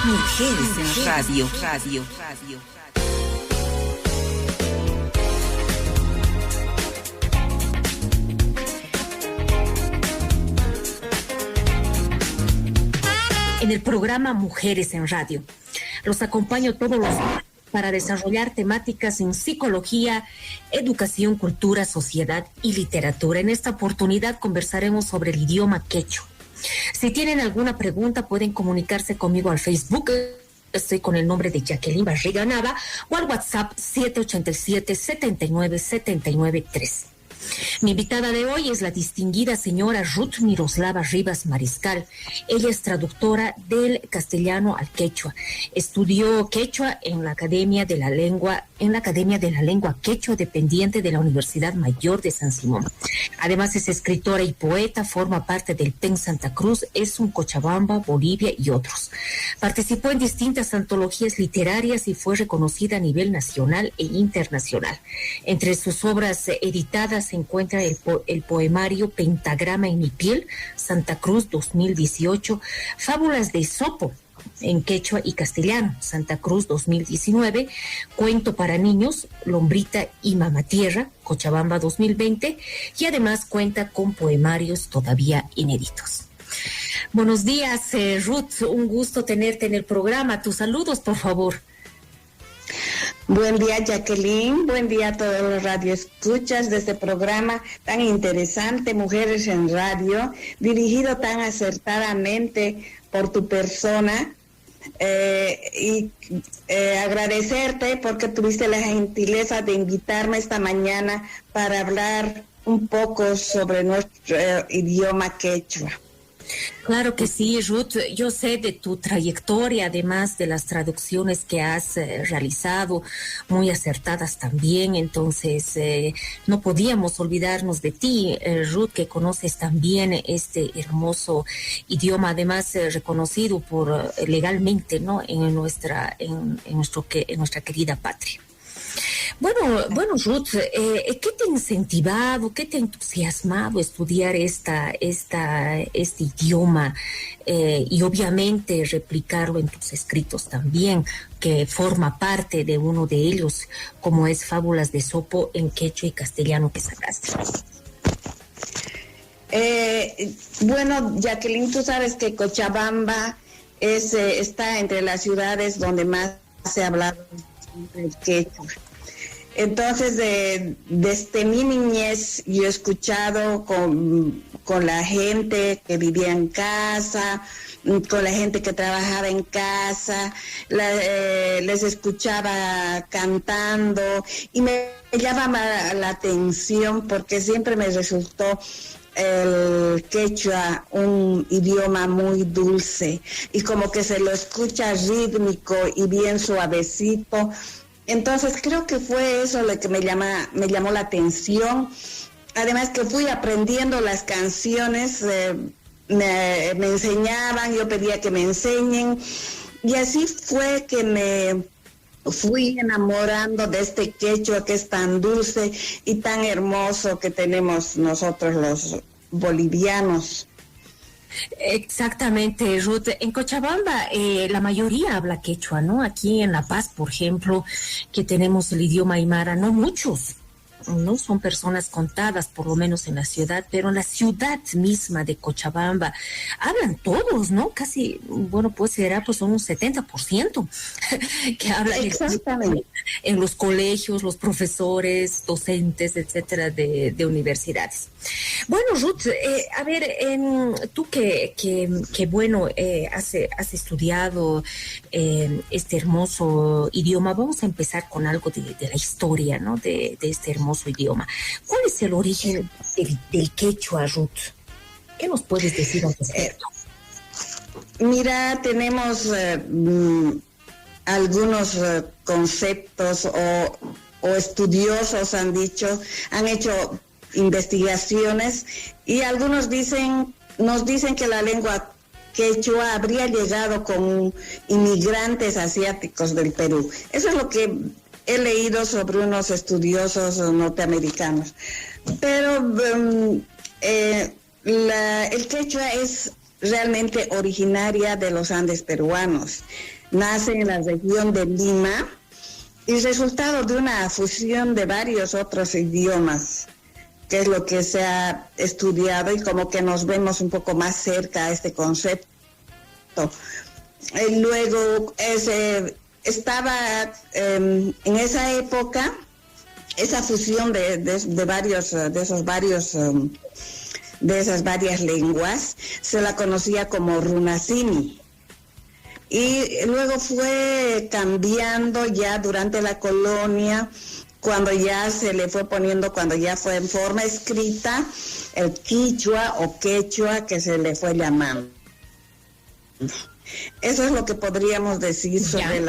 Mujeres en Radio. En el programa Mujeres en Radio. Los acompaño todos los días para desarrollar temáticas en psicología, educación, cultura, sociedad y literatura. En esta oportunidad conversaremos sobre el idioma quechua. Si tienen alguna pregunta, pueden comunicarse conmigo al Facebook. Estoy con el nombre de Jacqueline Barriga Nava o al WhatsApp 787-79-79-3. Mi invitada de hoy es la distinguida señora Ruth Miroslava Rivas Mariscal. Ella es traductora del castellano al quechua. Estudió quechua en la Academia de la Lengua Quechua dependiente de la Universidad Mayor de San Simón. Además es escritora y poeta, forma parte del PEN Santa Cruz, es un Cochabamba, Bolivia y otros. Participó en distintas antologías literarias y fue reconocida a nivel nacional e internacional. Entre sus obras editadas se encuentra el poemario Pentagrama en mi piel, Santa Cruz 2018, Fábulas de Esopo, en quechua y castellano, Santa Cruz 2019, Cuento para niños, Lombrita y Mamatierra, Cochabamba 2020, y además cuenta con poemarios todavía inéditos. Buenos días, Ruth, un gusto tenerte en el programa. Tus saludos, por favor. Buen día, Jacqueline. Buen día a todos los radioescuchas de este programa tan interesante, Mujeres en Radio, dirigido tan acertadamente por tu persona. Agradecerte porque tuviste la gentileza de invitarme esta mañana para hablar un poco sobre nuestro idioma quechua. Claro que sí, Ruth. Yo sé de tu trayectoria, además de las traducciones que has realizado, muy acertadas también. Entonces, no podíamos olvidarnos de ti, Ruth, que conoces también este hermoso idioma, además reconocido por legalmente, ¿no? en nuestra querida patria. Bueno, Ruth, ¿qué te ha incentivado, qué te ha entusiasmado estudiar este idioma y obviamente replicarlo en tus escritos también, que forma parte de uno de ellos, como es Fábulas de Esopo en quechua y castellano que sacaste? Bueno, Jacqueline, tú sabes que Cochabamba está entre las ciudades donde más se habla el quechua. Entonces, desde mi niñez, yo he escuchado con la gente que vivía en casa, con la gente que trabajaba en casa, les escuchaba cantando y me llamaba la atención porque siempre me resultó el quechua un idioma muy dulce y como que se lo escucha rítmico y bien suavecito. Entonces creo que fue eso lo que me llamó la atención. Además que fui aprendiendo las canciones, me enseñaban, yo pedía que me enseñen y así fue que me fui enamorando de este quechua que es tan dulce y tan hermoso que tenemos nosotros los bolivianos. Exactamente, Ruth. En Cochabamba la mayoría habla quechua, ¿no? Aquí en La Paz, por ejemplo, que tenemos el idioma aymara, no muchos, no son personas contadas, por lo menos en la ciudad, pero en la ciudad misma de Cochabamba hablan todos, ¿no? Casi, bueno, pues será pues un 70% que hablan en los colegios, los profesores, docentes, etcétera, de universidades. Bueno, Ruth, a ver, tú que bueno, has estudiado este hermoso idioma, vamos a empezar con algo de la historia, ¿no? De este hermoso idioma. ¿Cuál es el origen del quechua, Ruth? ¿Qué nos puedes decir al respecto? Mira, tenemos algunos conceptos o estudiosos han hecho investigaciones y algunos nos dicen que la lengua quechua habría llegado con inmigrantes asiáticos del Perú. Eso es lo que he leído sobre unos estudiosos norteamericanos. Pero el quechua es realmente originaria de los Andes peruanos. Nace en la región de Lima y resultado de una fusión de varios otros idiomas, que es lo que se ha estudiado y como que nos vemos un poco más cerca a este concepto. Luego estaba en esa época esa fusión de esas varias lenguas se la conocía como runasimi. Y luego fue cambiando ya durante la colonia, cuando ya se le fue poniendo, cuando ya fue en forma escrita, el quichua o quechua que se le fue llamando. Eso es lo que podríamos decir sobre el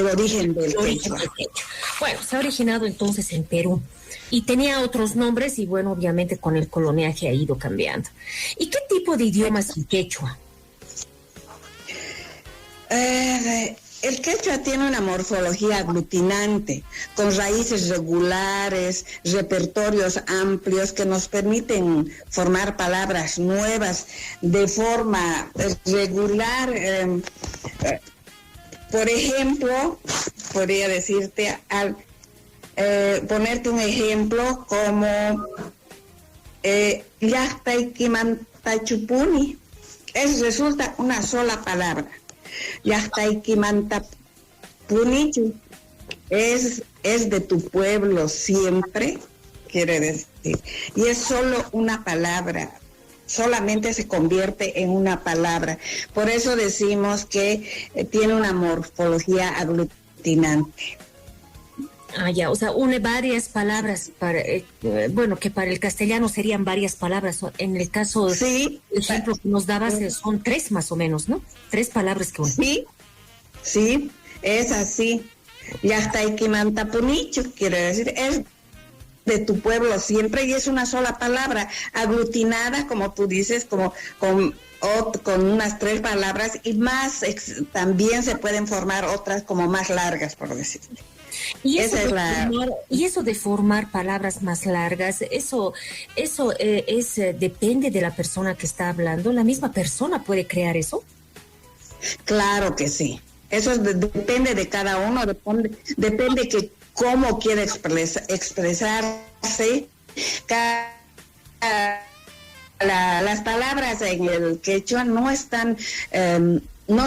origen del quechua. Bueno, se ha originado entonces en Perú y tenía otros nombres y bueno, obviamente con el coloniaje ha ido cambiando. ¿Y qué tipo de idioma es el quechua? El quechua tiene una morfología aglutinante, con raíces regulares, repertorios amplios que nos permiten formar palabras nuevas de forma regular. Por ejemplo, podría decirte, ponerte un ejemplo como Llaqtayquimantachupuni. Resulta una sola palabra. Llaqtayquimantapunichu es de tu pueblo siempre, quiere decir. Y es solo una palabra. Solamente se convierte en una palabra. Por eso decimos que tiene una morfología aglutinante. O sea, une varias palabras, que para el castellano serían varias palabras. En el caso, el ejemplo que nos dabas, son 3 más o menos, ¿no? 3 palabras que unen. Sí, es así. Llaqtayquimantapunichu quiere decir, es de tu pueblo siempre, y es una sola palabra, aglutinada, como tú dices, como con unas 3 palabras, y más, también se pueden formar otras como más largas, por decirlo. Y eso de formar palabras más largas, eso depende de la persona que está hablando. ¿La misma persona puede crear eso? Claro que sí. Eso depende de cada uno, depende que cómo quiere expresarse. Las palabras en el quechua no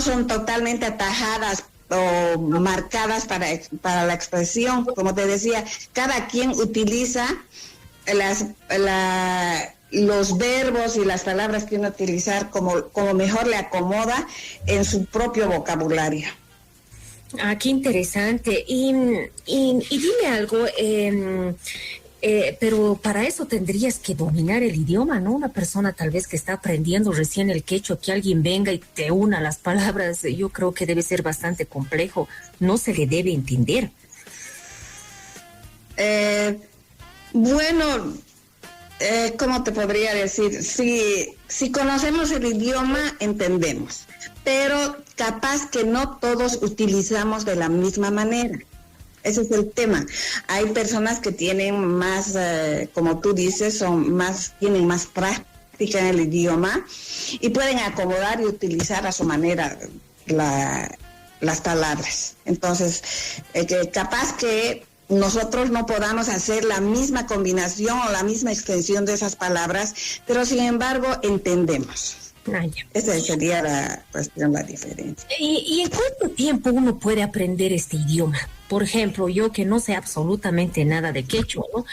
son totalmente atajadas o marcadas para la expresión. Como te decía, cada quien utiliza los verbos y las palabras que uno utilizar como mejor le acomoda en su propio vocabulario. Qué interesante. Y dime algo, pero para eso tendrías que dominar el idioma, ¿no? Una persona tal vez que está aprendiendo recién el quechua, que alguien venga y te una las palabras, yo creo que debe ser bastante complejo. No se le debe entender. ¿Cómo te podría decir? Si conocemos el idioma, entendemos, pero capaz que no todos utilizamos de la misma manera. Ese es el tema. Hay personas que tienen más, como tú dices, tienen más práctica en el idioma y pueden acomodar y utilizar a su manera las palabras. Entonces, capaz que nosotros no podamos hacer la misma combinación o la misma extensión de esas palabras, pero sin embargo entendemos. Esa sería la cuestión, la diferencia. ¿Y en cuánto tiempo uno puede aprender este idioma? Por ejemplo, yo que no sé absolutamente nada de quechua, ¿no?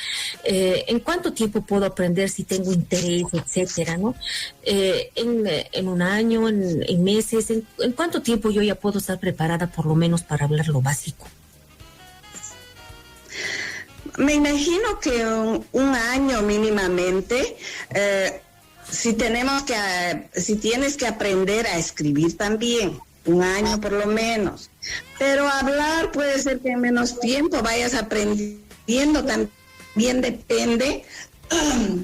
¿En cuánto tiempo puedo aprender si tengo interés, etcétera, ¿no? En un año, en meses, ¿en cuánto tiempo yo ya puedo estar preparada por lo menos para hablar lo básico? Me imagino que un año mínimamente. Si tienes que aprender a escribir también, un año por lo menos. Pero hablar puede ser que en menos tiempo vayas aprendiendo, también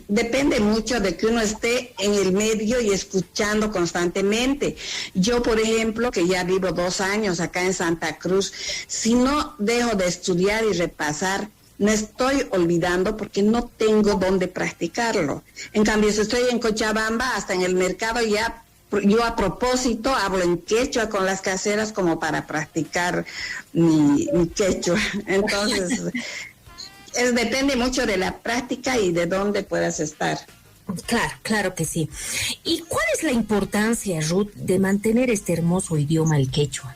depende mucho de que uno esté en el medio y escuchando constantemente. Yo, por ejemplo, que ya vivo 2 años acá en Santa Cruz, si no dejo de estudiar y repasar me estoy olvidando porque no tengo dónde practicarlo. En cambio, si estoy en Cochabamba, hasta en el mercado ya, yo a propósito hablo en quechua con las caseras como para practicar mi quechua. Entonces, depende mucho de la práctica y de dónde puedas estar. Claro, claro que sí. ¿Y cuál es la importancia, Ruth, de mantener este hermoso idioma, el quechua,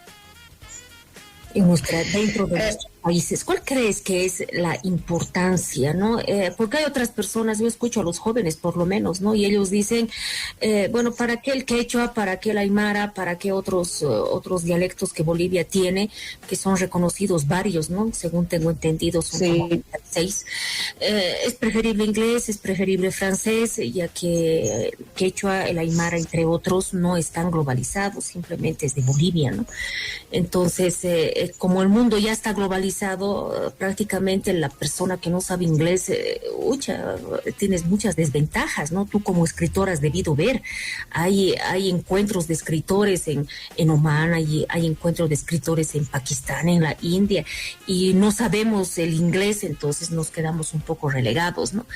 dentro de nuestros países? ¿Cuál crees que es la importancia, no? Porque hay otras personas, yo escucho a los jóvenes por lo menos, ¿no? Y ellos dicen, bueno, ¿para qué el quechua? ¿Para qué el aymara? ¿Para qué otros dialectos que Bolivia tiene, que son reconocidos varios, ¿no? Según tengo entendido, son como 6. Es preferible inglés, es preferible francés, ya que el quechua, el aymara, entre otros, no están globalizados, simplemente es de Bolivia, ¿no? Entonces, como el mundo ya está globalizado, prácticamente la persona que no sabe inglés, tienes muchas desventajas, ¿no? Tú como escritor has debido ver, hay encuentros de escritores en Oman, hay encuentros de escritores en Pakistán, en la India, y no sabemos el inglés, entonces nos quedamos un poco relegados, ¿no?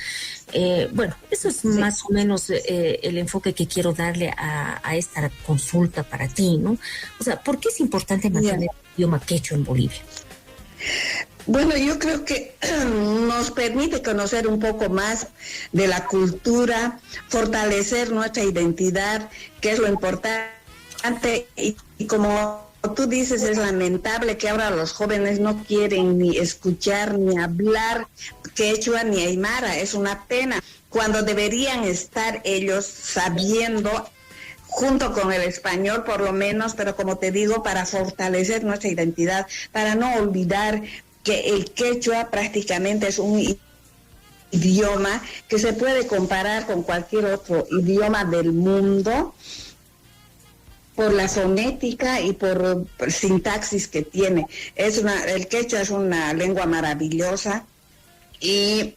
Bueno, eso es más o menos el enfoque que quiero darle a esta consulta para ti, ¿no? O sea, ¿por qué es importante mantener el idioma quechua en Bolivia? Bueno, yo creo que nos permite conocer un poco más de la cultura, fortalecer nuestra identidad, que es lo importante, y como tú dices, es lamentable que ahora los jóvenes no quieren ni escuchar ni hablar quechua ni aymara. Es una pena, cuando deberían estar ellos sabiendo, junto con el español por lo menos, pero como te digo, para fortalecer nuestra identidad, para no olvidar que el quechua prácticamente es un idioma que se puede comparar con cualquier otro idioma del mundo por la fonética y por sintaxis que tiene. El quechua es una lengua maravillosa y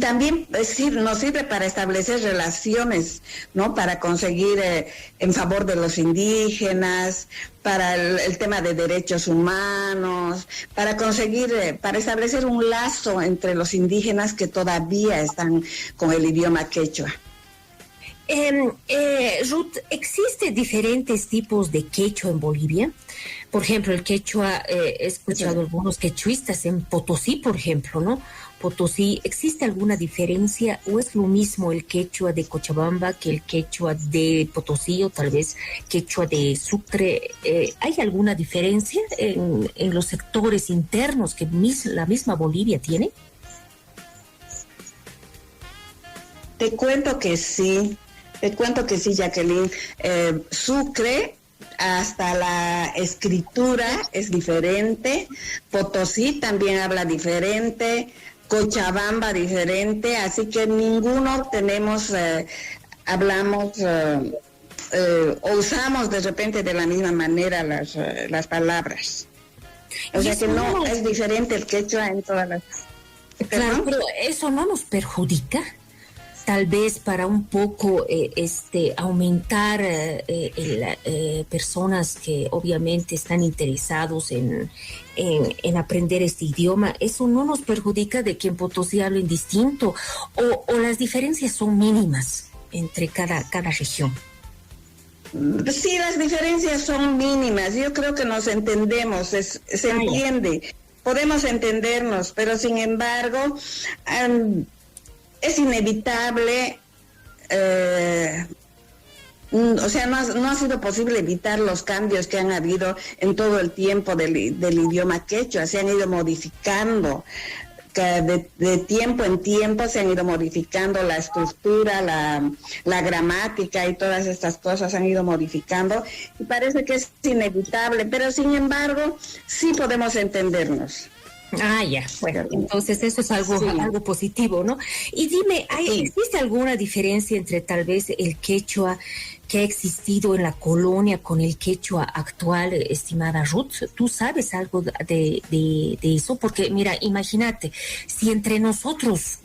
también nos sirve para establecer relaciones, ¿no? Para conseguir en favor de los indígenas, para el tema de derechos humanos, para establecer un lazo entre los indígenas que todavía están con el idioma quechua. Ruth, ¿existen diferentes tipos de quechua en Bolivia? Por ejemplo, el quechua, he escuchado algunos quechuistas en Potosí, por ejemplo, ¿no? Potosí, ¿existe alguna diferencia o es lo mismo el quechua de Cochabamba que el quechua de Potosí o tal vez quechua de Sucre? ¿Hay alguna diferencia en los sectores internos que la misma Bolivia tiene? Te cuento que sí, Jacqueline. Sucre, hasta la escritura es diferente, Potosí también habla diferente, Cochabamba diferente, así que ninguno hablamos o usamos de repente de la misma manera las palabras. O sea que no es diferente el quechua en todas las... Claro, pero eso no nos perjudica. Tal vez para un poco aumentar personas que obviamente están interesados en aprender este idioma, ¿eso no nos perjudica de que en Potosí hablen distinto o las diferencias son mínimas entre cada región? Sí, las diferencias son mínimas. Yo creo que nos entendemos, se entiende, podemos entendernos, pero sin embargo... es inevitable, o sea, no ha sido posible evitar los cambios que han habido en todo el tiempo del idioma quechua. Se han ido modificando, de tiempo en tiempo se han ido modificando la estructura, la gramática y todas estas cosas han ido modificando y parece que es inevitable, pero sin embargo sí podemos entendernos. Ya, bueno, entonces eso es algo positivo, ¿no? Y dime, ¿existe alguna diferencia entre tal vez el quechua que ha existido en la colonia con el quechua actual, estimada Ruth? ¿Tú sabes algo de eso? Porque mira, imagínate, si entre nosotros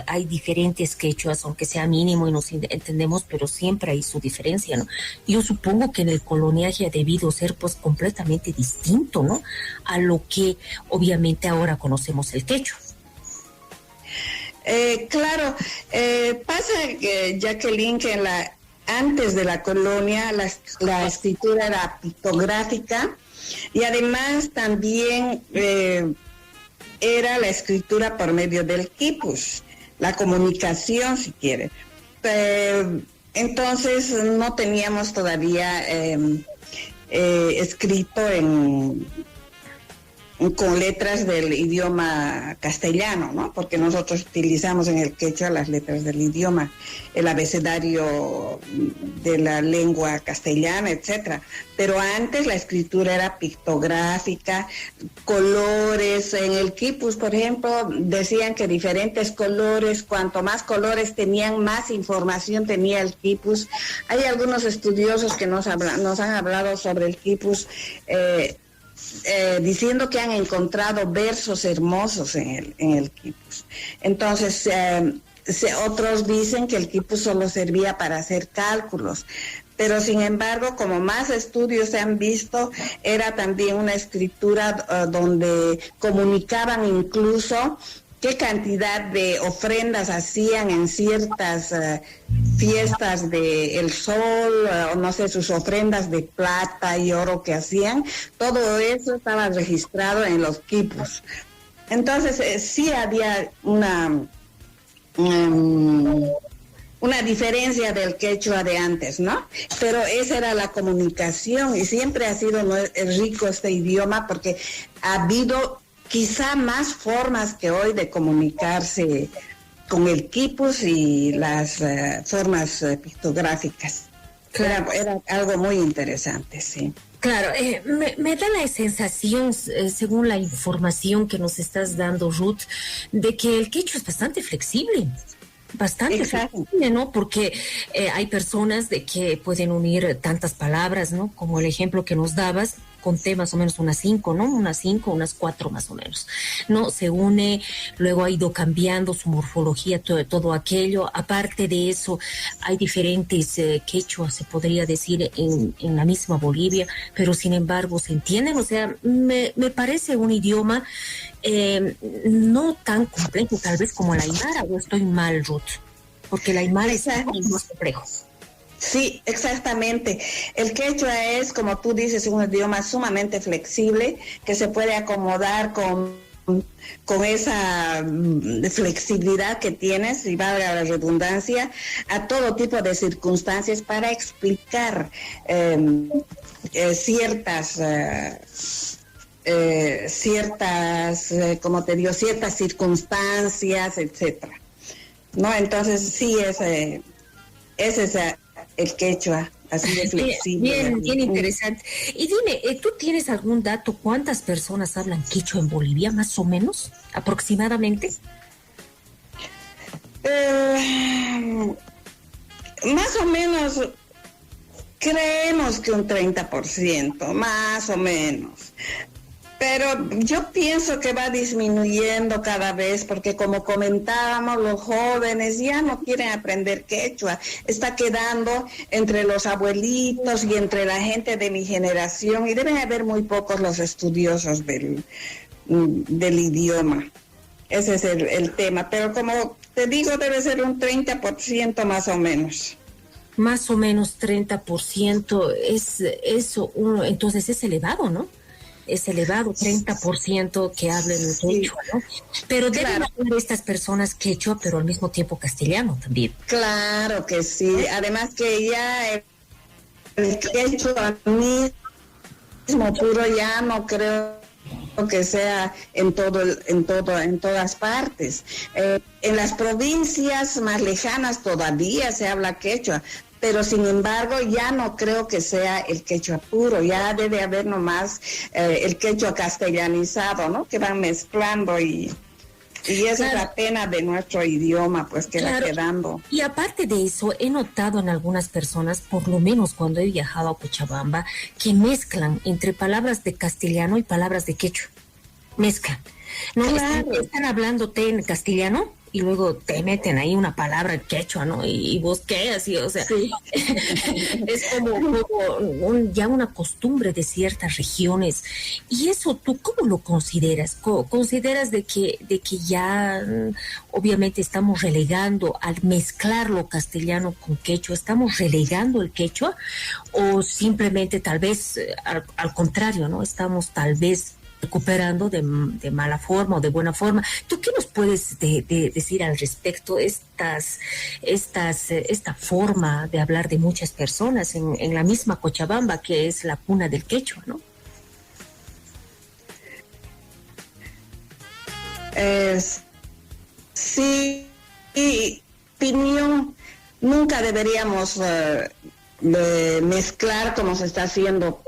hay diferentes quechuas, aunque sea mínimo y nos entendemos, pero siempre hay su diferencia, ¿no? Yo supongo que en el coloniaje ha debido ser pues completamente distinto, ¿no? A lo que obviamente ahora conocemos el quechua. Claro, pasa, Jacqueline, que antes de la colonia la escritura era pictográfica y además también era la escritura por medio del quipus, la comunicación, si quiere. Entonces no teníamos todavía escrito con letras del idioma castellano, ¿no? Porque nosotros utilizamos en el quechua las letras del idioma, el abecedario de la lengua castellana, etcétera. Pero antes la escritura era pictográfica, colores. En el quipus, por ejemplo, decían que diferentes colores, cuanto más colores tenían, más información tenía el quipus. Hay algunos estudiosos que nos han hablado sobre el quipus, diciendo que han encontrado versos hermosos en el quipus. Entonces, otros dicen que el quipus solo servía para hacer cálculos, pero sin embargo, como más estudios se han visto, era también una escritura donde comunicaban incluso qué cantidad de ofrendas hacían en ciertas fiestas del sol, o no sé, sus ofrendas de plata y oro que hacían. Todo eso estaba registrado en los quipus. Entonces, sí había una diferencia del quechua de antes, ¿no? Pero esa era la comunicación y siempre ha sido rico este idioma porque ha habido quizá más formas que hoy de comunicarse con el quipus y las formas pictográficas. Claro. Era algo muy interesante, sí. Claro, me da la sensación, según la información que nos estás dando, Ruth, de que el quechua es bastante flexible. Bastante flexible, ¿no? Porque hay personas de que pueden unir tantas palabras, ¿no? Como el ejemplo que nos dabas, conté más o menos unas 5, ¿no? Unas 5, unas 4 más o menos, ¿no? Se une, luego ha ido cambiando su morfología, todo aquello. Aparte de eso, hay diferentes quechuas, se podría decir, en la misma Bolivia, pero sin embargo se entienden. O sea, me parece un idioma no tan complejo tal vez como el aymara, o estoy mal, Ruth, porque el aymara es más complejo. Sí, exactamente. El quechua es, como tú dices, un idioma sumamente flexible que se puede acomodar con esa flexibilidad que tienes, y valga la redundancia, a todo tipo de circunstancias para explicar ciertas, como te digo, ciertas circunstancias, etcétera. ¿No? Entonces sí es el quechua, así de flexible. Bien interesante. Y dime, ¿tú tienes algún dato? ¿Cuántas personas hablan quechua en Bolivia, más o menos, aproximadamente? Más o menos, creemos que un 30%, más o menos. Pero yo pienso que va disminuyendo cada vez, porque como comentábamos, los jóvenes ya no quieren aprender quechua. Está quedando entre los abuelitos y entre la gente de mi generación, y deben haber muy pocos los estudiosos del idioma. Ese es el tema. Pero como te digo, debe ser un 30% más o menos. Más o menos 30%, es eso, entonces es elevado, ¿no? Es elevado, 30% que hablan quechua, ¿no? Pero deben hablar estas personas quechua, pero al mismo tiempo castellano también. Claro que sí, además que ya el quechua mismo puro ya no creo que sea en todas partes. En las provincias más lejanas todavía se habla quechua, pero sin embargo ya no creo que sea el quechua puro, ya debe haber nomás el quechua castellanizado, ¿no? Que van mezclando y Y esa es la pena de nuestro idioma, pues que va quedando. Y aparte de eso, he notado en algunas personas, por lo menos cuando he viajado a Cochabamba, que mezclan entre palabras de castellano y palabras de quechua. Mezclan. No, están hablándote en castellano y luego te meten ahí una palabra en quechua, ¿no? Y vos qué, así, o sea, sí. Es como ya una costumbre de ciertas regiones. Y eso, ¿tú cómo lo consideras? ¿Consideras de que ya obviamente estamos relegando, al mezclar lo castellano con quechua, estamos relegando el quechua? ¿O simplemente tal vez al contrario, ¿no? Estamos tal vez recuperando de mala forma o de buena forma? ¿Tú qué nos puedes decir al respecto? Esta forma de hablar de muchas personas en la misma Cochabamba, que es la cuna del quechua, ¿no? Sí, y opinión, nunca deberíamos mezclar como se está haciendo.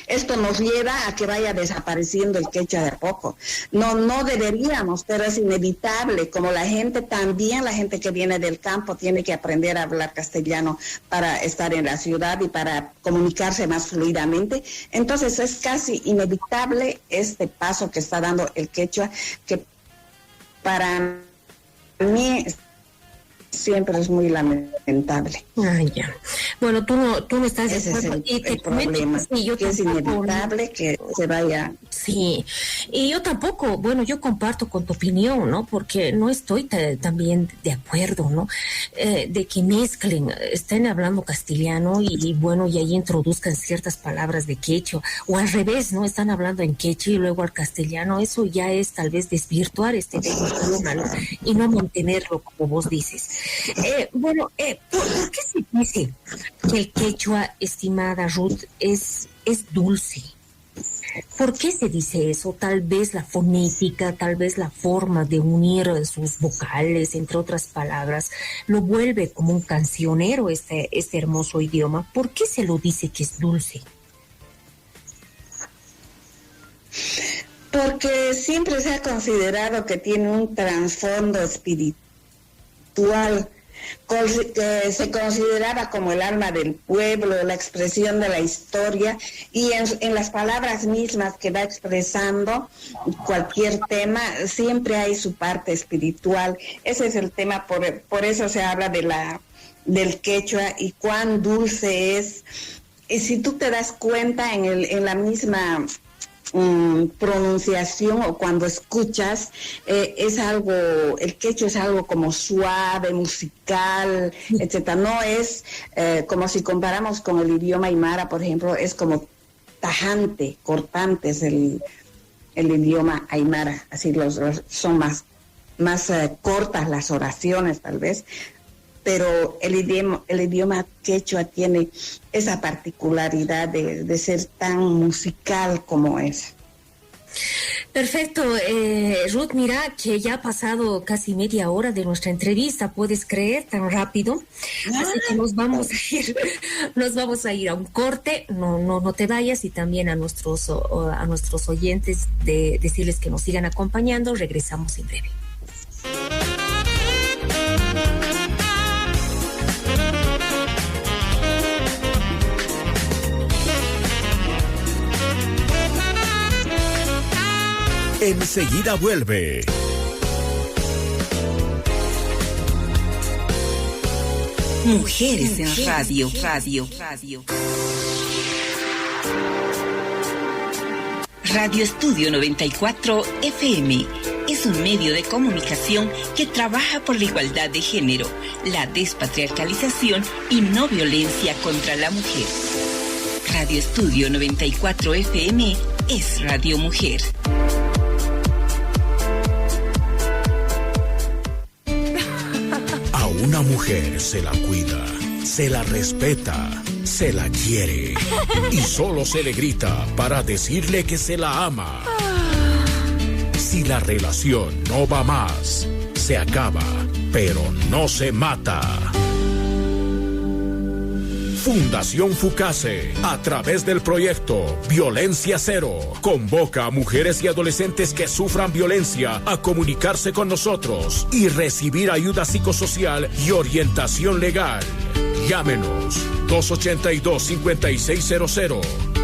Esto nos lleva a que vaya desapareciendo el quechua de a poco. No deberíamos, pero es inevitable. Como la gente que viene del campo tiene que aprender a hablar castellano para estar en la ciudad y para comunicarse más fluidamente. Entonces es casi inevitable este paso que está dando el quechua, que para mí siempre es muy lamentable. Ya. Bueno, tú no estás de acuerdo. Ese es el problema, sí, que es inevitable que se vaya. Sí, y yo tampoco, bueno, yo comparto con tu opinión, ¿no? Porque no estoy también de acuerdo, ¿no? De que mezclen, estén hablando castellano y bueno, y ahí introduzcan ciertas palabras de quechua, o al revés, ¿no? Están hablando en quechua y luego al castellano. Eso ya es tal vez desvirtuar este idioma, ¿no? Y no mantenerlo como vos dices. ¿Por qué se dice que el quechua, estimada Ruth, es dulce? ¿Por qué se dice eso? Tal vez la fonética, tal vez la forma de unir sus vocales, entre otras palabras, lo vuelve como un cancionero este hermoso idioma. ¿Por qué se lo dice que es dulce? Porque siempre se ha considerado que tiene un trasfondo espiritual, que se consideraba como el alma del pueblo, la expresión de la historia, y en las palabras mismas que va expresando cualquier tema siempre hay su parte espiritual. Ese es el tema, por eso se habla del quechua y cuán dulce es. Y si tú te das cuenta en la misma pronunciación o cuando escuchas, el quechua es algo como suave, musical, etcétera. No es como si comparamos con el idioma aymara, por ejemplo, es como tajante, cortante es el idioma aymara, así son más cortas las oraciones tal vez, pero el idioma quechua tiene esa particularidad de ser tan musical como es. Perfecto, Ruth, mira que ya ha pasado casi media hora de nuestra entrevista, ¿puedes creer tan rápido? Así que nos vamos a ir a un corte, no te vayas, y también a nuestros oyentes decirles que nos sigan acompañando. Regresamos en breve. Enseguida vuelve. Mujeres en Radio. Radio Estudio 94 FM es un medio de comunicación que trabaja por la igualdad de género, la despatriarcalización y no violencia contra la mujer. Radio Estudio 94 FM es Radio Mujer. Una mujer se la cuida, se la respeta, se la quiere y solo se le grita para decirle que se la ama. Si la relación no va más, se acaba, pero no se mata. Fundación FUCASE, a través del proyecto Violencia Cero, convoca a mujeres y adolescentes que sufran violencia a comunicarse con nosotros y recibir ayuda psicosocial y orientación legal. Llámenos 282-5600,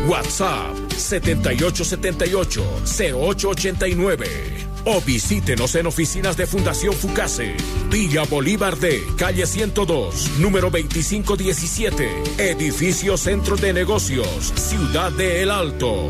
WhatsApp 7878-0889 o visítenos en oficinas de Fundación FUCASE, Villa Bolívar D, calle 102, número 2517, edificio Centro de Negocios, Ciudad de El Alto.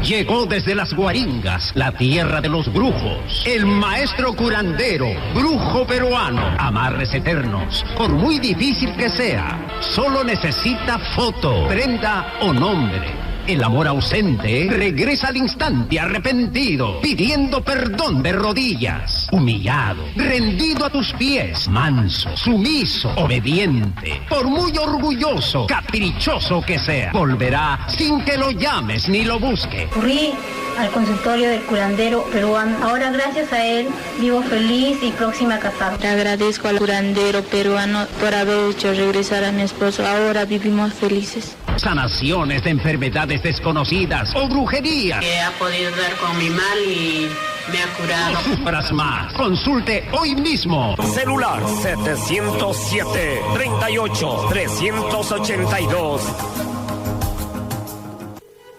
Llegó desde las Guaringas, la tierra de los brujos, el maestro curandero, brujo peruano, amarres eternos, por muy difícil que sea, solo necesita foto, prenda o nombre. El amor ausente regresa al instante arrepentido, pidiendo perdón de rodillas, humillado, rendido a tus pies, manso, sumiso, obediente, por muy orgulloso, caprichoso que sea, volverá sin que lo llames ni lo busques. Fui al consultorio del curandero peruano. Ahora, gracias a él, vivo feliz y próxima a casar. Le agradezco al curandero peruano por haber hecho regresar a mi esposo. Ahora vivimos felices. Sanaciones de enfermedades desconocidas o brujerías. Que ha podido dar con mi mal y me ha curado. No sufras más. Consulte hoy mismo. Celular 707-38-382.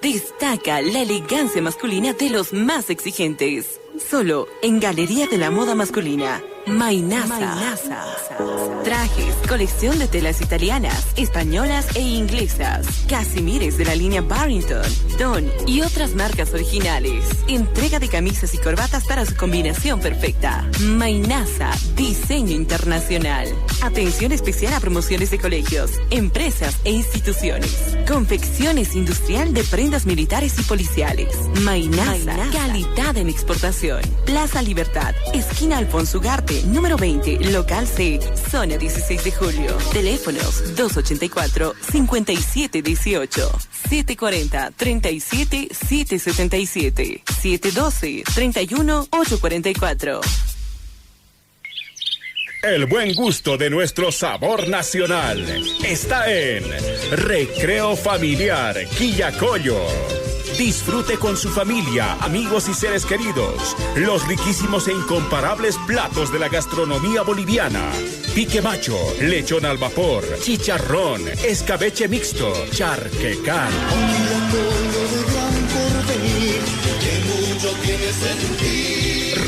Destaca la elegancia masculina de los más exigentes. Solo en Galería de la Moda Masculina. Mainasa. Trajes, colección de telas italianas, españolas e inglesas. Casimires de la línea Barrington, Don y otras marcas originales. Entrega de camisas y corbatas para su combinación perfecta. Mainasa, diseño internacional. Atención especial a promociones de colegios, empresas e instituciones. Confecciones industrial de prendas militares y policiales. Mainasa, calidad en exportación. Plaza Libertad, esquina Alfonso Ugarte, número 20, local C, zona 16 de julio. Teléfonos 284-5718, 740-37-777, 712-31-844. El buen gusto de nuestro sabor nacional está en Recreo Familiar Quillacollo. Disfrute con su familia, amigos y seres queridos los riquísimos e incomparables platos de la gastronomía boliviana. Pique macho, lechón al vapor, chicharrón, escabeche mixto, charquecán.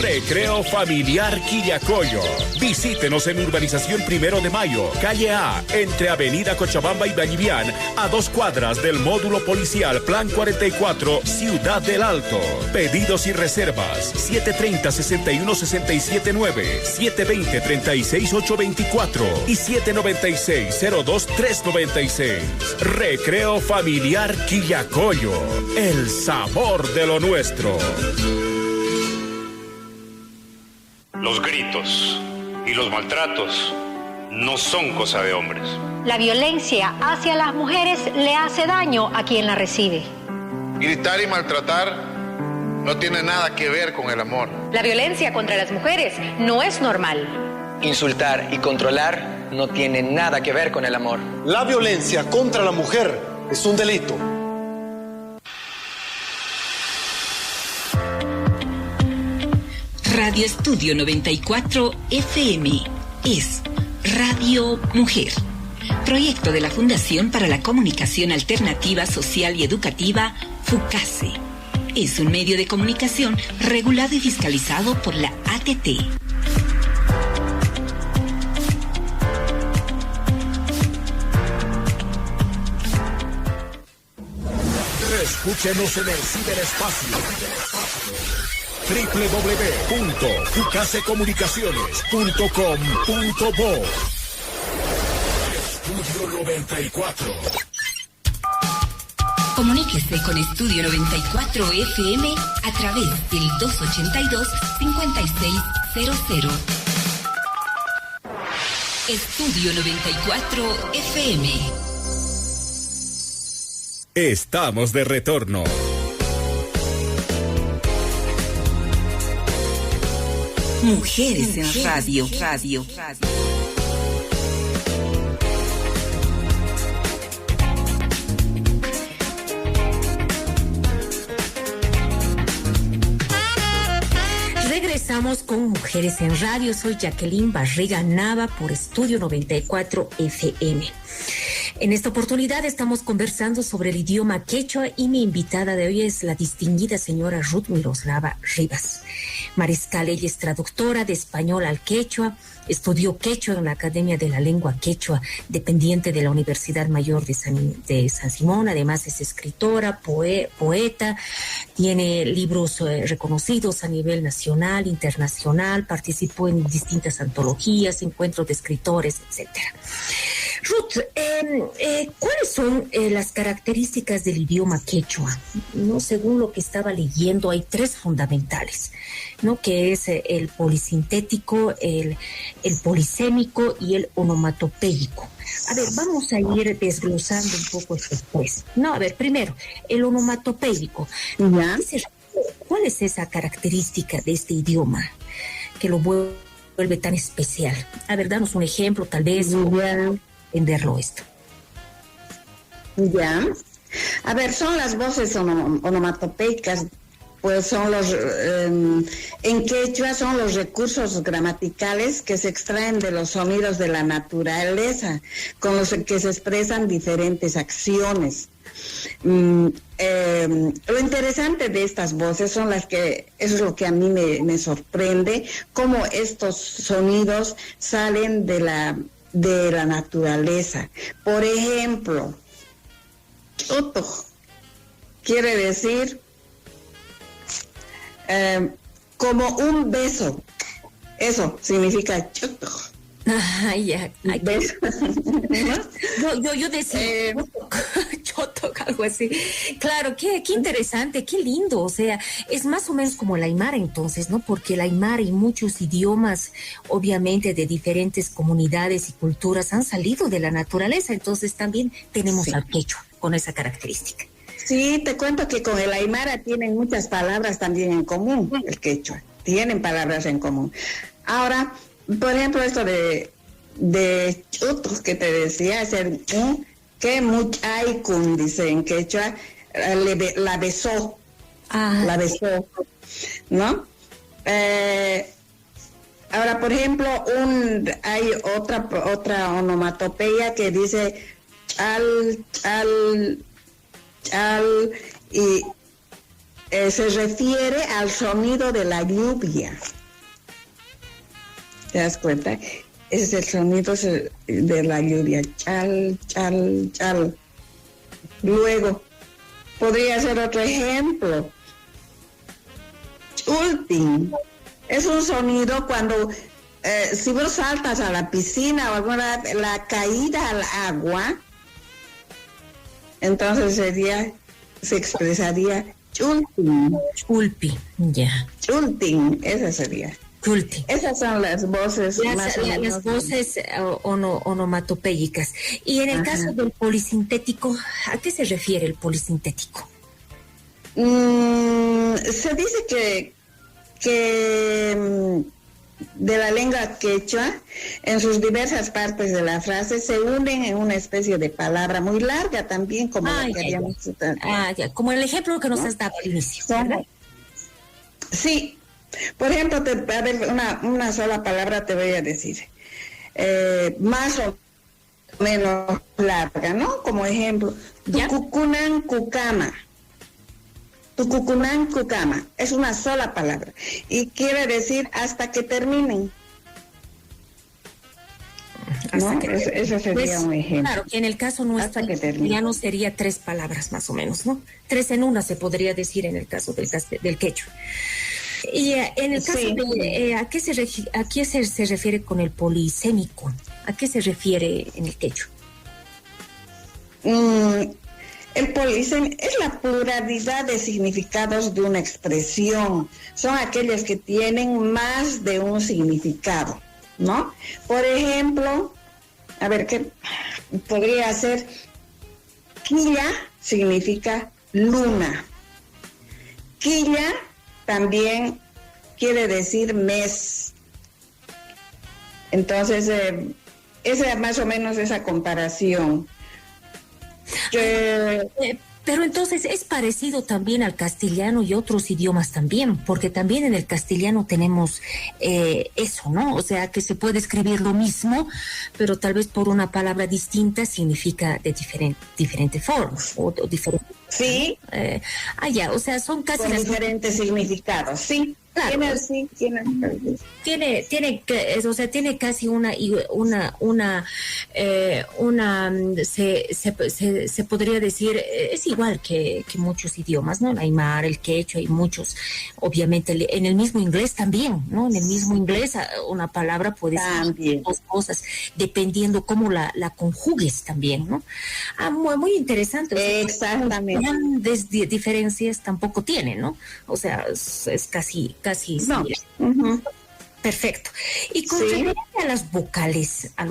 Recreo Familiar Quillacollo. Visítenos en Urbanización 1 de Mayo, calle A, entre Avenida Cochabamba y Vallivian, a 2 cuadras del módulo policial Plan 44, Ciudad del Alto. Pedidos y reservas 730-61-679, 720-36824 y 796-02396. Recreo Familiar Quillacollo. El sabor de lo nuestro. Los gritos y los maltratos no son cosa de hombres. La violencia hacia las mujeres le hace daño a quien la recibe. Gritar y maltratar no tiene nada que ver con el amor. La violencia contra las mujeres no es normal. Insultar y controlar no tiene nada que ver con el amor. La violencia contra la mujer es un delito. Radio Estudio 94 FM es Radio Mujer, proyecto de la Fundación para la Comunicación Alternativa Social y Educativa, FUCASE. Es un medio de comunicación regulado y fiscalizado por la ATT. Escúchenos en el ciberespacio. www.fucasecomunicaciones.com.bo. Estudio 94. Comuníquese con Estudio 94 FM a través del 282-5600. Estudio 94 FM. Estamos de retorno. Mujeres en Radio. Estamos con Mujeres en Radio. Soy Jacqueline Barriga Nava por Estudio 94 FM. En esta oportunidad estamos conversando sobre el idioma quechua y mi invitada de hoy es la distinguida señora Ruth Miroslava Rivas Mariscal. Ella es traductora de español al quechua, estudió quechua en la Academia de la Lengua Quechua, dependiente de la Universidad Mayor de San Simón. Además es escritora, poeta, tiene libros reconocidos a nivel nacional, internacional, participó en distintas antologías, encuentros de escritores, etcétera. Ruth, ¿cuáles son las características del idioma quechua? ¿No? Según lo que estaba leyendo, hay 3 fundamentales, ¿no? Que es el polisintético, el polisémico y el onomatopéyico. A ver, vamos a ir desglosando un poco estos 3. No, a ver, primero, el onomatopéyico. ¿Cuál es esa característica de este idioma que lo vuelve tan especial? A ver, danos un ejemplo, tal vez, entenderlo esto. Ya. A ver, son las voces onomatopeicas, pues son los, en quechua son los recursos gramaticales que se extraen de los sonidos de la naturaleza, con los que se expresan diferentes acciones. Lo interesante de estas voces son las que, eso es lo que a mí me sorprende, cómo estos sonidos salen de la naturaleza. Por ejemplo, choto quiere decir como un beso. Eso significa choto. Ya. ¿Beso? Yo decía choto, algo así. Claro, qué interesante, qué lindo. O sea, es más o menos como el aymara entonces, ¿no? Porque el aymara y muchos idiomas, obviamente, de diferentes comunidades y culturas han salido de la naturaleza. Entonces también tenemos al quechua con esa característica. Sí, te cuento que con el aymara tienen muchas palabras también en común, el quechua. Tienen palabras en común. Ahora, por ejemplo, esto de chutos que te decía, es el que muchaykun, dice en quechua, la besó. La besó, ¿no? Ahora, por ejemplo, hay otra onomatopeya que dice chal, y se refiere al sonido de la lluvia. ¿Te das cuenta? Ese es el sonido de la lluvia. Chal, chal, chal. Luego, podría ser otro ejemplo. Chulting. Es un sonido cuando, si vos saltas a la piscina o alguna, la caída al agua, entonces se expresaría chulting. Chulpi, ya. Chulting, esa sería. Chulting. Esas son las voces las voces onomatopéyicas. Y en el caso del polisintético, ¿a qué se refiere el polisintético? Se dice que de la lengua quechua, en sus diversas partes de la frase, se unen en una especie de palabra muy larga también, como la que habíamos citado. Como el ejemplo que nos has dado al inicio, ¿verdad? Sí. Por ejemplo, a ver, una sola palabra te voy a decir. Más o menos larga, ¿no? Como ejemplo, tucucunan cucama. Tucucunan cucama. Es una sola palabra. Y quiere decir hasta que terminen. ¿No? Eso sería un ejemplo. Claro, en el caso nuestro ya no sería 3 palabras más o menos, ¿no? 3 en una se podría decir en el caso del quechua. Y en el caso de ¿a qué se refiere con el polisémico? ¿A qué se refiere en el quechua? El polisémico es la pluralidad de significados de una expresión. Son aquellas que tienen más de un significado, ¿no? Por ejemplo, a ver, ¿qué podría ser? Quilla significa luna. Quilla también quiere decir mes. Entonces, esa más o menos esa comparación. Pero entonces es parecido también al castellano y otros idiomas también, porque también en el castellano tenemos eso, ¿no? O sea, que se puede escribir lo mismo, pero tal vez por una palabra distinta significa de diferente forma o diferente. Sí. O sea, son casi con diferentes significados, sí. Claro. Tiene casi se podría decir, es igual que muchos idiomas, ¿no? El aymara, el quechua y muchos, obviamente en el mismo inglés también, ¿no? En el mismo inglés una palabra puede ser dos cosas, dependiendo cómo la conjugues también, ¿no? Muy interesante. O sea, exactamente. Grandes diferencias tampoco tiene, ¿no? O sea, es casi no. Perfecto. Y con referencia a las vocales, a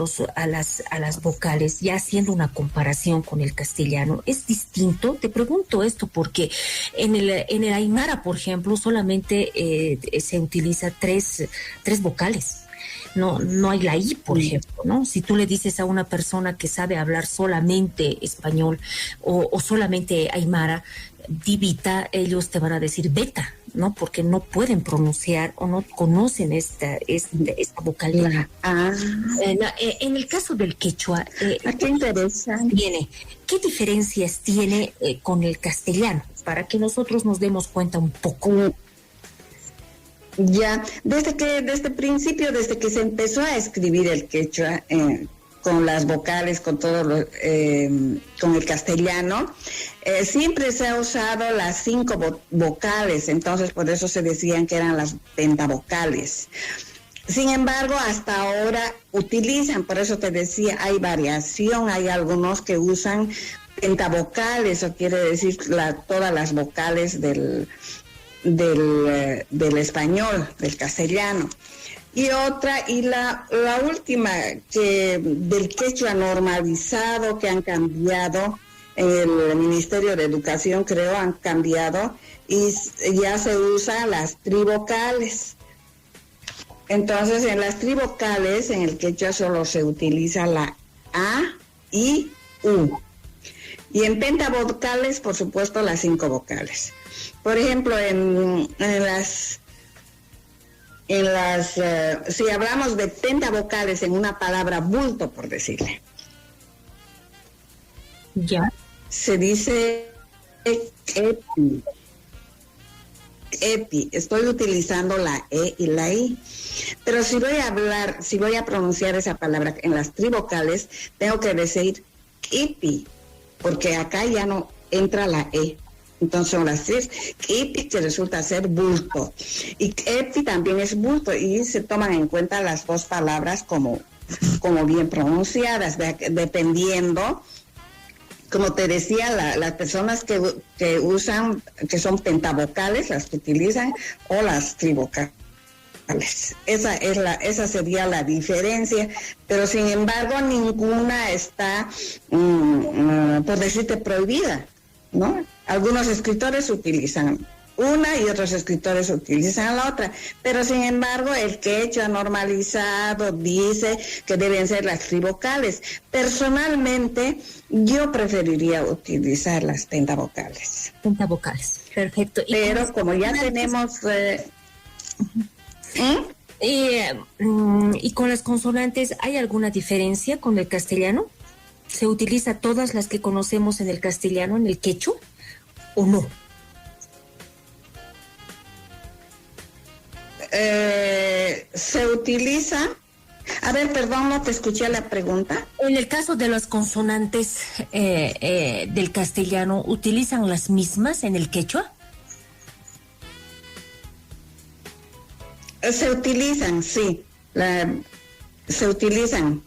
las vocales, ya haciendo una comparación con el castellano, ¿es distinto? Te pregunto esto porque en el aymara, por ejemplo, solamente se utiliza tres vocales. No hay la I, por ejemplo, ¿no? Si tú le dices a una persona que sabe hablar solamente español o solamente aymara, divita, ellos te van a decir beta, ¿no? Porque no pueden pronunciar o no conocen esta vocalidad. En el caso del quechua, qué interesante. ¿Qué diferencias tiene con el castellano? Para que nosotros nos demos cuenta un poco. Ya, desde que se empezó a escribir el quechua, con las vocales, con todo con el castellano, siempre se ha usado las 5 vocales, entonces por eso se decían que eran las pentavocales. Sin embargo, hasta ahora utilizan, por eso te decía, hay variación, hay algunos que usan pentavocales, o quiere decir todas las vocales del español, del castellano. Y la última del quechua normalizado que han cambiado, el Ministerio de Educación creo han cambiado y ya se usan las trivocales. Entonces en las trivocales en el quechua solo se utiliza la A, I, U. Y en pentavocales, por supuesto, las 5 vocales. Por ejemplo, si hablamos de pentavocales en una palabra bulto, por decirle, ya se dice epi. Estoy utilizando la E y la I. Pero si voy a pronunciar esa palabra en las trivocales, tengo que decir ipi, porque acá ya no entra la E. Entonces son las 3, ipi, que resulta ser bulto. Y epi también es bulto, y se toman en cuenta las 2 palabras como bien pronunciadas, dependiendo, como te decía, las personas que usan, que son pentavocales, las que utilizan, o las trivocales. Esa sería la diferencia, pero sin embargo ninguna está, por decirte, prohibida, ¿no? Algunos escritores utilizan una y otros escritores utilizan la otra, pero sin embargo el quechua normalizado dice que deben ser las trivocales. Personalmente yo preferiría utilizar las pentavocales. Pentavocales, perfecto. Pero como ya tenemos... ¿Y con las consonantes hay alguna diferencia con el castellano? ¿Se utiliza todas las que conocemos en el castellano, en el quechua, o no? Se utiliza... A ver, perdón, no te escuché la pregunta. En el caso de las consonantes del castellano, ¿utilizan las mismas en el quechua? Se utilizan, sí. Se utilizan.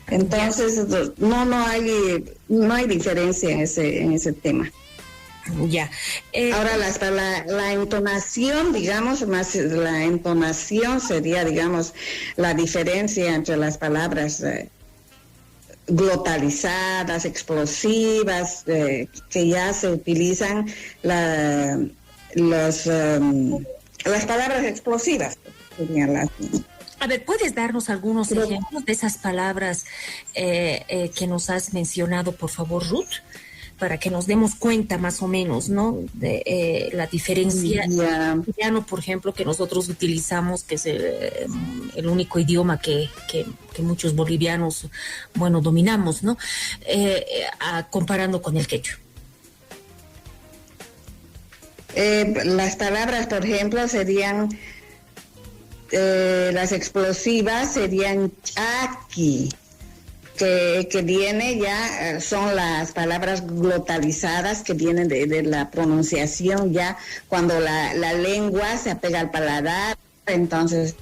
Entonces, no hay diferencia en ese tema. Ya. Ahora la entonación, digamos, más la entonación sería, digamos, la diferencia entre las palabras glotalizadas, explosivas, que ya se utilizan las palabras explosivas. A ver, ¿puedes darnos algunos ejemplos de esas palabras que nos has mencionado, por favor, Ruth? para que nos demos cuenta más o menos, ¿no? De la diferencia. Castellano, por ejemplo, que nosotros utilizamos, que es el único idioma que muchos bolivianos, dominamos, ¿no? Comparando con el quechua. Las palabras, por ejemplo, serían, las explosivas serían chaki, que viene ya, son las palabras glotalizadas que vienen de la pronunciación, ya cuando la lengua se apega al paladar, entonces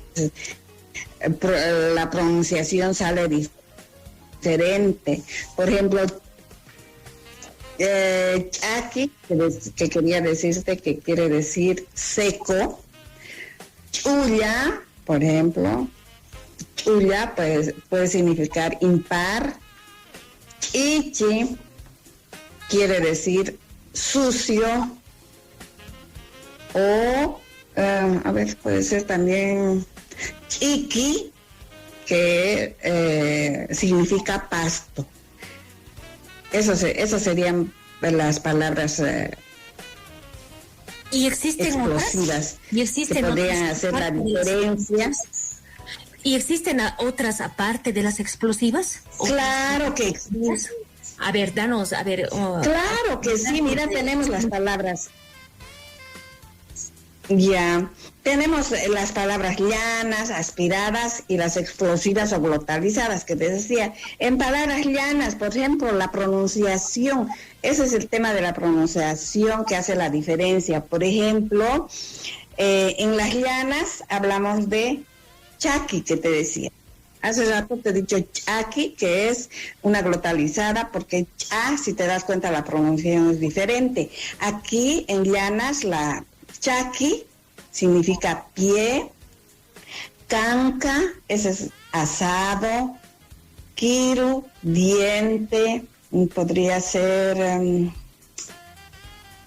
la pronunciación sale diferente. Por ejemplo, chaki, que quería decirte que quiere decir seco. Chulla, por ejemplo, chulla pues, puede significar impar. Ichi quiere decir sucio. O, puede ser también chiqui, que significa pasto. Esas serían las palabras y existen explosivas. Y existen que podrían hacer la diferencia. ¿Y existen otras aparte de las explosivas? Claro que existen. A ver, danos, claro que sí, mira, tenemos las palabras. Ya, tenemos las palabras llanas, aspiradas y las explosivas o glotalizadas, que te decía. En palabras llanas, por ejemplo, la pronunciación, ese es el tema de la pronunciación que hace la diferencia. Por ejemplo, en las llanas hablamos de chaki, que te decía. Hace rato te he dicho chaki, que es una glotalizada, porque cha, si te das cuenta, la pronunciación es diferente. Aquí en llanas la chaki significa pie, canca, ese es asado, kiru, diente, podría ser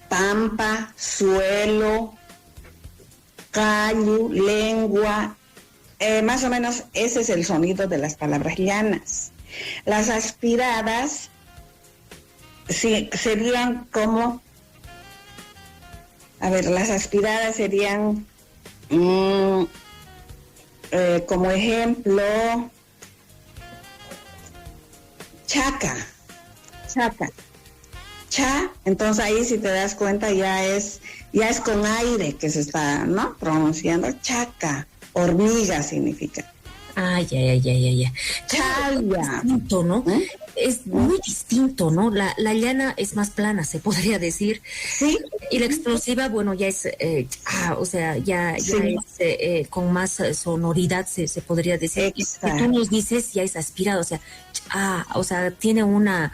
pampa, suelo, callo, lengua, más o menos ese es el sonido de las palabras llanas. Las aspiradas serían como... las aspiradas serían, como ejemplo, chaca, cha, entonces ahí si te das cuenta ya es con aire que se está, ¿no?, pronunciando, chaca, hormiga significa. Ya. Chaya. Distinto, ¿no? Es muy distinto, ¿no? La llana es más plana, se podría decir. Sí. Y la explosiva, ya es, ya es con más sonoridad, se podría decir. Exacto. Y tú nos dices, ya es aspirado, tiene una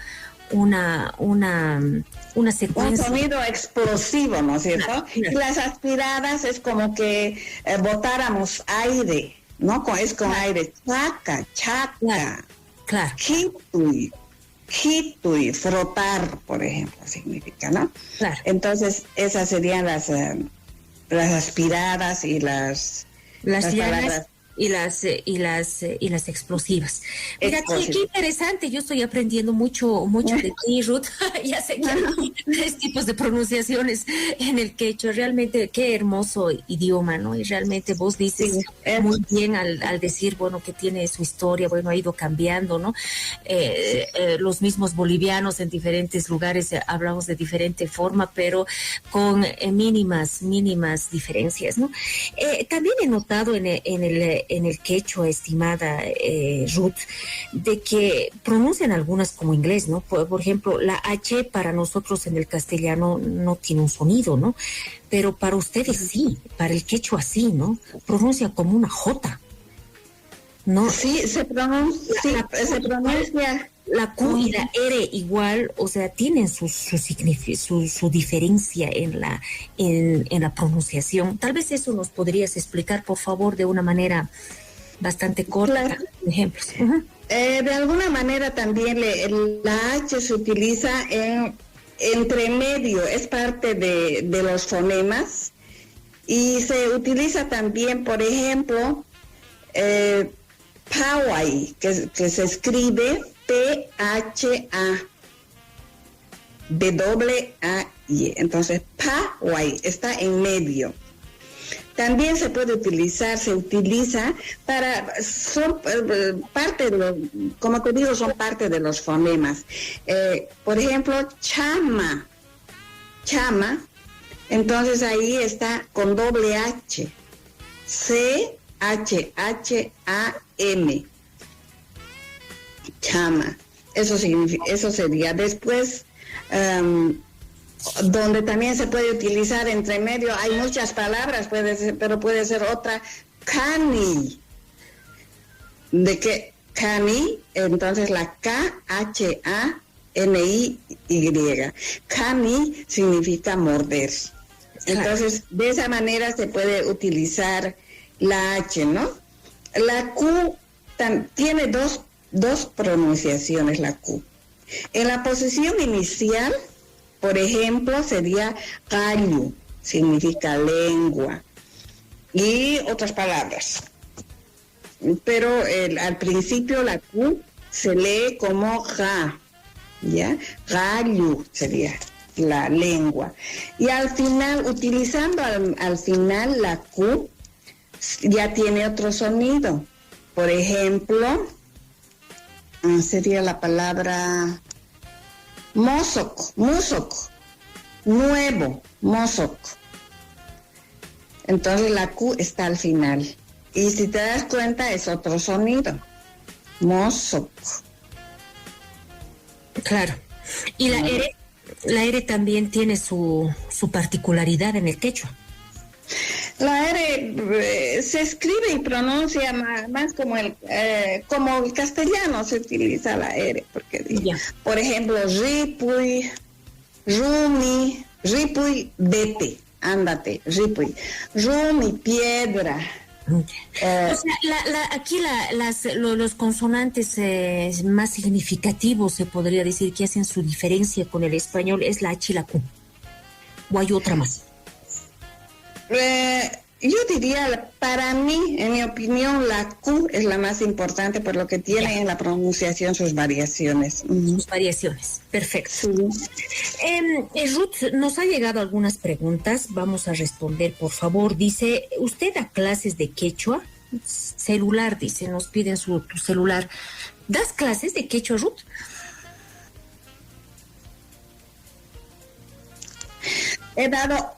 secuencia. Un sonido explosivo, ¿no es cierto? Claro. Y las aspiradas es como que botáramos aire, ¿no? Es con aire. Chaca. Claro. Kitui, frotar, por ejemplo, significa, ¿no? Claro. Entonces, esas serían las aspiradas y las llanas palabras. Y las explosivas. Mira, qué interesante, yo estoy aprendiendo mucho de ti, Ruth. Ya sé que hay 3 tipos de pronunciaciones en el quechua. Realmente, qué hermoso idioma, ¿no? Y realmente vos dices muy bien al decir, que tiene su historia, ha ido cambiando, ¿no? Los mismos bolivianos en diferentes lugares hablamos de diferente forma, pero con mínimas diferencias, ¿no? También he notado en el quechua, estimada Ruth, de que pronuncian algunas como inglés, ¿no? Por ejemplo, la H para nosotros en el castellano no tiene un sonido, ¿no? Pero para ustedes sí, para el quechua sí, ¿no? Pronuncia como una J, ¿no? Sí, se pronuncia. La Q y la R igual, tienen su diferencia en la pronunciación. Tal vez eso nos podrías explicar, por favor, de una manera bastante corta, claro. Ejemplos. De alguna manera también la H se utiliza entre medio, es parte de los fonemas, y se utiliza también, por ejemplo, Pawai, que se escribe PHA. W-A-Y. Entonces, Paraguay está en medio. También se utiliza para, son parte de los, como te digo, son parte de los fonemas. Por ejemplo, chama, entonces ahí está con doble H, C-H-H-A-M, chama, eso sería. Después, donde también se puede utilizar entre medio, hay muchas palabras, pero puede ser otra, cani. ¿De qué? Cani, entonces la K-H-A-N-I-Y. Cani significa morder. Entonces, de esa manera se puede utilizar la H, ¿no? La Q tiene dos pronunciaciones, la Q. En la posición inicial, por ejemplo, sería gallo, significa lengua, y otras palabras. Pero al principio la Q se lee como ja, ¿ya? Gallo sería la lengua. Y al final, utilizando al final la Q, ya tiene otro sonido. Por ejemplo, sería la palabra Mosok, nuevo, Mosok. Entonces la Q está al final. Y si te das cuenta, es otro sonido. Mosok. Claro. Y la R también tiene su particularidad en el quechua. La R se escribe y pronuncia más como el castellano se utiliza la R, porque por ejemplo, ripuy, rumi, ripuy, vete, ándate, ripuy, rumi, piedra. O sea, aquí los consonantes más significativos, se podría decir, que hacen su diferencia con el español, es la H y la Q. ¿O hay otra más? Yo diría, para mí, en mi opinión, la Q es la más importante por lo que tiene en la pronunciación sus variaciones. Sus variaciones, perfecto. Sí. Ruth, nos ha llegado algunas preguntas, vamos a responder, por favor. Dice, ¿usted da clases de quechua? Celular, dice, nos piden tu celular. ¿Das clases de quechua, Ruth? He dado...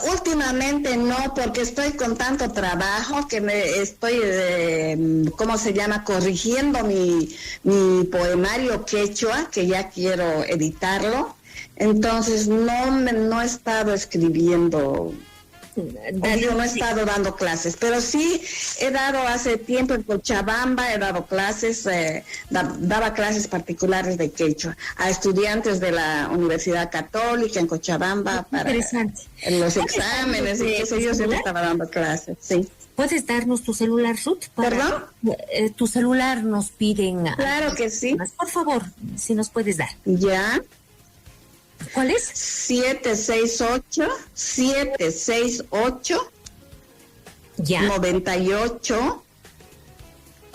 Últimamente no, porque estoy con tanto trabajo que me estoy, corrigiendo mi poemario quechua, que ya quiero editarlo. Entonces no he estado escribiendo, no he estado dando clases, pero sí he dado hace tiempo en Cochabamba, he dado clases, daba clases particulares de quechua a estudiantes de la Universidad Católica en Cochabamba para los exámenes y qué sé yo, se estaba dando clases, sí. ¿Puedes darnos tu celular, Ruth? ¿Perdón? Tu celular nos piden. Claro que sí. Por favor, si nos puedes dar. Ya. ¿Cuál es? 768 ya 98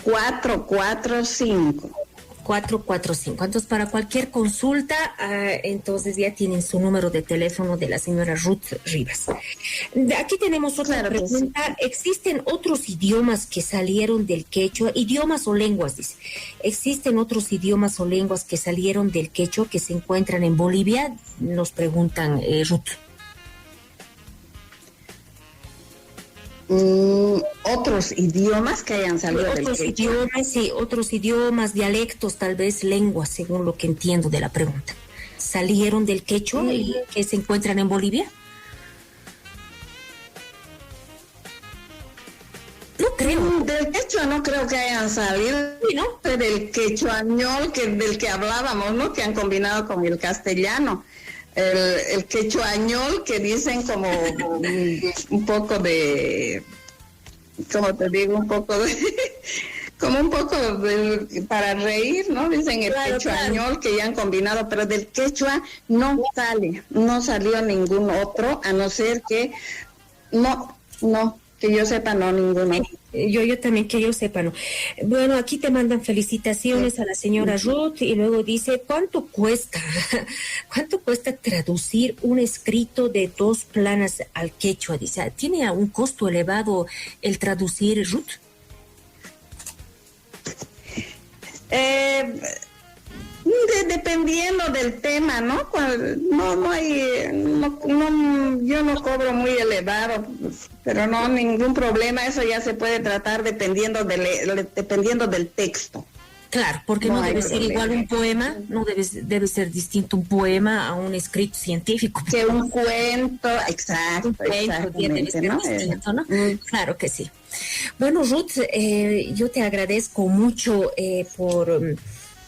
445. 445. Entonces, para cualquier consulta, entonces ya tienen su número de teléfono de la señora Ruth Rivas. Aquí tenemos otra pregunta. ¿Existen otros idiomas que salieron del quechua? ¿Idiomas o lenguas? Dice. ¿Existen otros idiomas o lenguas que salieron del quechua que se encuentran en Bolivia? Nos preguntan, Ruth. Otros idiomas que hayan salido del quechua. Otros idiomas, dialectos, tal vez lenguas, según lo que entiendo de la pregunta. ¿Salieron del quechua y que se encuentran en Bolivia? No creo. Del quechua no creo que hayan salido. Sí, ¿no? Del quechuañol, del que hablábamos, ¿no? Que han combinado con el castellano. El quechuañol, que dicen como un poco de, como te digo, un poco de, para reír, ¿no? Dicen el quechuañol, que ya han combinado, pero del quechua no salió ningún otro, a no ser que, no, Que yo sepa, no, ninguno. Yo también, que yo sepa, no. Bueno, aquí te mandan felicitaciones a la señora Ruth y luego dice, ¿cuánto cuesta traducir un escrito de 2 planas al quechua? Dice, ¿tiene un costo elevado el traducir, Ruth? Dependiendo del tema, ¿no? Yo no cobro muy elevado, pero no ningún problema, eso ya se puede tratar dependiendo del texto. Claro, porque no debe ser igual un poema, no debe ser distinto un poema a un escrito científico. Que un cuento, exacto, debe ser distinto, ¿no? Claro que sí. Bueno, Ruth, yo te agradezco mucho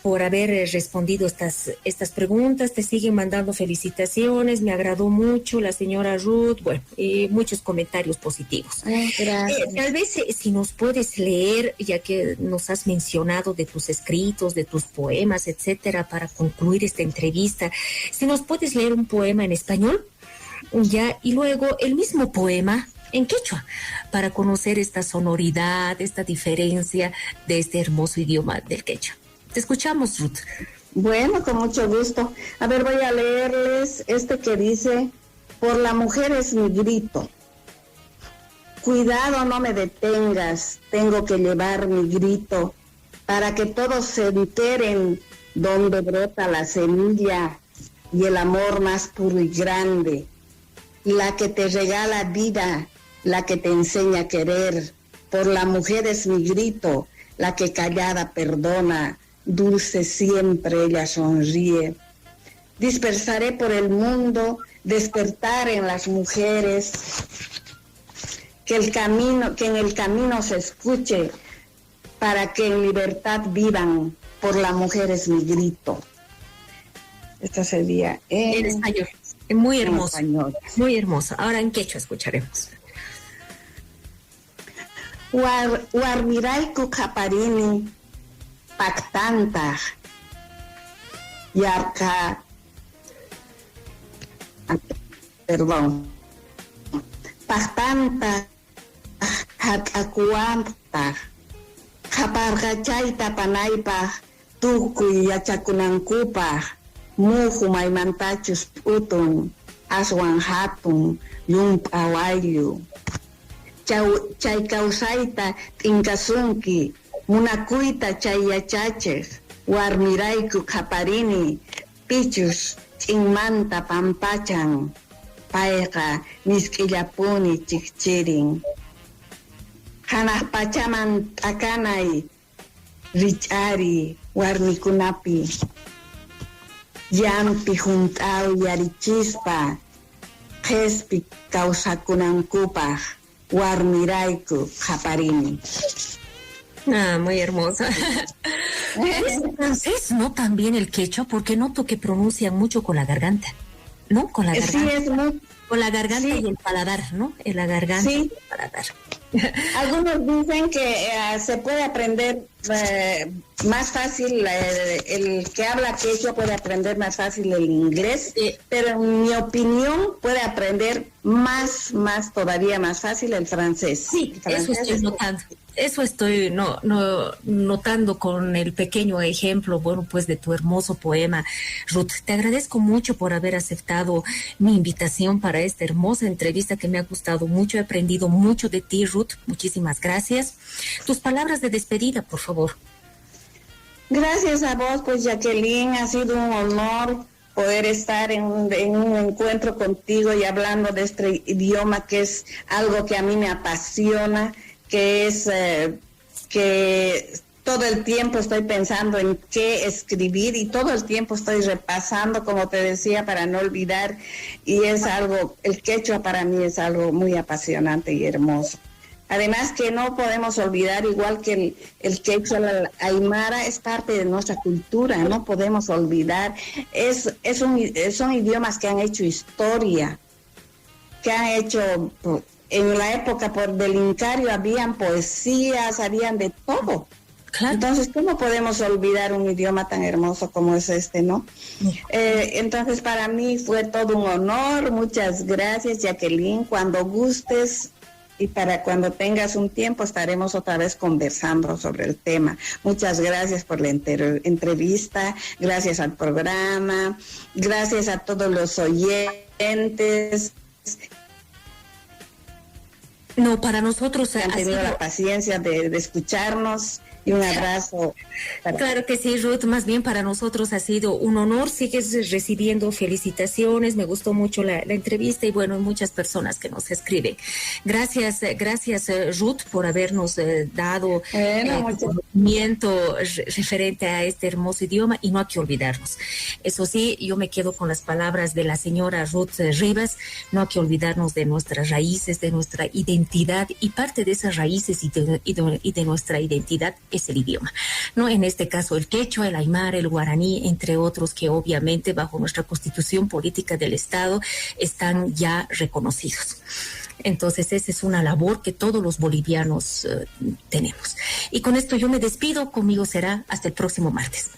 por haber respondido estas preguntas. Te siguen mandando felicitaciones, me agradó mucho la señora Ruth, bueno, muchos comentarios positivos. Gracias. Tal vez si nos puedes leer, ya que nos has mencionado de tus escritos, de tus poemas, etcétera, para concluir esta entrevista, si nos puedes leer un poema en español, ya, y luego el mismo poema en quechua, para conocer esta sonoridad, esta diferencia de este hermoso idioma del quechua. Te escuchamos, Ruth. Bueno, con mucho gusto. A ver, voy a leerles este que dice, por la mujer es mi grito. Cuidado, no me detengas, tengo que llevar mi grito para que todos se enteren donde brota la semilla y el amor más puro y grande. La que te regala vida, la que te enseña a querer. Por la mujer es mi grito, la que callada perdona. Dulce siempre ella sonríe. Dispersaré por el mundo, despertar en las mujeres, que en el camino se escuche, para que en libertad vivan. Por la mujer es mi grito. Esto sería en español. Muy hermoso. Muy hermoso. Ahora en quechua escucharemos. Warmiray kukaparini pactanta yarka, perdón, pactanta hakakuanta hapargachaita panaipa tukuy yachakunankupa muhu maymantachus p'utun aswan hatun yump'awaylu chay kawsayta t'inkasunki munakuyta chay yachachiq warmirayku qaparini pichus t'inmanta pampachan payqa misk'illapuni chikchirin hanaq pachaman t'akanay rich'ari warmikunapi llampi junt'aw yarichispa qhespi kawsakunankupaq warmirayku qaparini. Muy hermosa. ¿Es francés, no? También el quechua, porque noto que pronuncian mucho con la garganta, ¿no? Con la garganta. Sí, es muy... Con la garganta y el paladar, ¿no? En la garganta y el paladar. Algunos dicen que se puede aprender más fácil, el que habla quechua puede aprender más fácil el inglés, pero en mi opinión puede aprender todavía más fácil el francés. Sí, eso estoy notando. Eso estoy notando con el pequeño ejemplo, bueno, pues de tu hermoso poema. Ruth, te agradezco mucho por haber aceptado mi invitación para esta hermosa entrevista que me ha gustado mucho. He aprendido mucho de ti, Ruth. Muchísimas gracias. Tus palabras de despedida, por favor. Gracias a vos, pues, Jacqueline. Ha sido un honor poder estar en un encuentro contigo y hablando de este idioma que es algo que a mí me apasiona, que es que todo el tiempo estoy pensando en qué escribir y todo el tiempo estoy repasando, como te decía, para no olvidar, y es algo, el quechua para mí es algo muy apasionante y hermoso. Además que no podemos olvidar, igual que el quechua, la aymara es parte de nuestra cultura, no podemos olvidar, son idiomas que han hecho historia, que han hecho... En la época del Incario habían poesías, habían de todo. Claro. Entonces, ¿cómo podemos olvidar un idioma tan hermoso como es este, no? Entonces, para mí fue todo un honor. Muchas gracias, Jacqueline. Cuando gustes, y para cuando tengas un tiempo estaremos otra vez conversando sobre el tema. Muchas gracias por la entrevista, gracias al programa, gracias a todos los oyentes. No, para nosotros han tenido la paciencia de escucharnos. Y un abrazo. Claro que sí, Ruth, más bien para nosotros ha sido un honor. Sigues recibiendo felicitaciones, me gustó mucho la entrevista y bueno, hay muchas personas que nos escriben. Gracias Ruth, por habernos dado conocimiento referente a este hermoso idioma y no hay que olvidarnos. Eso sí, yo me quedo con las palabras de la señora Ruth Rivas, no hay que olvidarnos de nuestras raíces, de nuestra identidad, y parte de esas raíces y de nuestra identidad es el idioma, ¿no? En este caso el quechua, el aymara, el guaraní, entre otros que obviamente bajo nuestra constitución política del Estado están ya reconocidos. Entonces esa es una labor que todos los bolivianos tenemos. Y con esto yo me despido, conmigo será hasta el próximo martes.